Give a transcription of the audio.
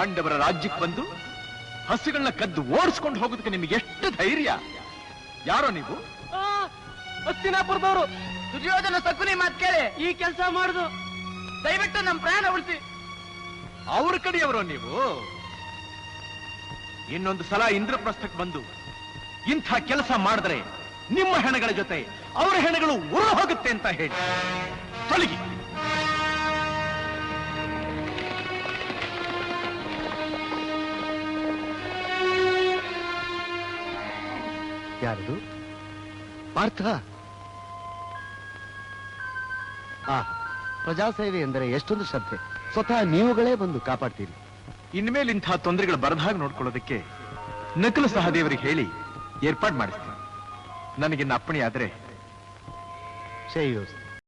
ಪಾಂಡವರ ರಾಜ್ಯಕ್ಕೆ ಬಂದು ಹಸುಗಳನ್ನ ಕದ್ದು ಓಡಿಸ್ಕೊಂಡು ಹೋಗೋದಕ್ಕೆ ನಿಮಗೆ ಎಷ್ಟು ಧೈರ್ಯ? ಯಾರೋ ನೀವು? ಹಸ್ತಿನಾಪುರದವರು. ದುರ್ಯೋಧನ ಸಕುನಿ ಮಾತು ಕೇಳಿ ಈ ಕೆಲಸ ಮಾಡುದು. ದಯವಿಟ್ಟು ನಮ್ಮ ಪ್ರಾಣ ಉಳಿಸಿ. ಅವ್ರ ಕಡೆಯವರೋ ನೀವು? ಇನ್ನೊಂದು ಸಲ ಇಂದ್ರಪ್ರಸ್ಥಕ್ಕೆ ಬಂದು ಇಂಥ ಕೆಲಸ ಮಾಡಿದ್ರೆ ನಿಮ್ಮ ಹೆಣಗಳ ಜೊತೆ ಅವರ ಹೆಣಗಳು ಉರು ಹೋಗುತ್ತೆ ಅಂತ ಹೇಳಿ ತೊಲಗಿ. ಯಾರದು? ಪಾರ್ಥ. ಪ್ರಜಾಸೇವೆ ಎಂದರೆ ಎಷ್ಟೊಂದು ಶ್ರದ್ಧೆ. ಸ್ವತಃ ನೀವುಗಳೇ ಬಂದು ಕಾಪಾಡ್ತೀರಿ. ಇನ್ಮೇಲೆ ಇಂಥ ತೊಂದರೆಗಳು ಬರದಾಗ ನೋಡ್ಕೊಳ್ಳೋದಕ್ಕೆ ನಕಲು ಸಹದೇವರಿಗೆ ಹೇಳಿ ಏರ್ಪಾಡು ಮಾಡಿಸ್ತೀನಿ. ನನಗಿನ್ನ ಅಪ್ಪಣೆ ಆದ್ರೆ ಶ್ರೇಯೋಸ್.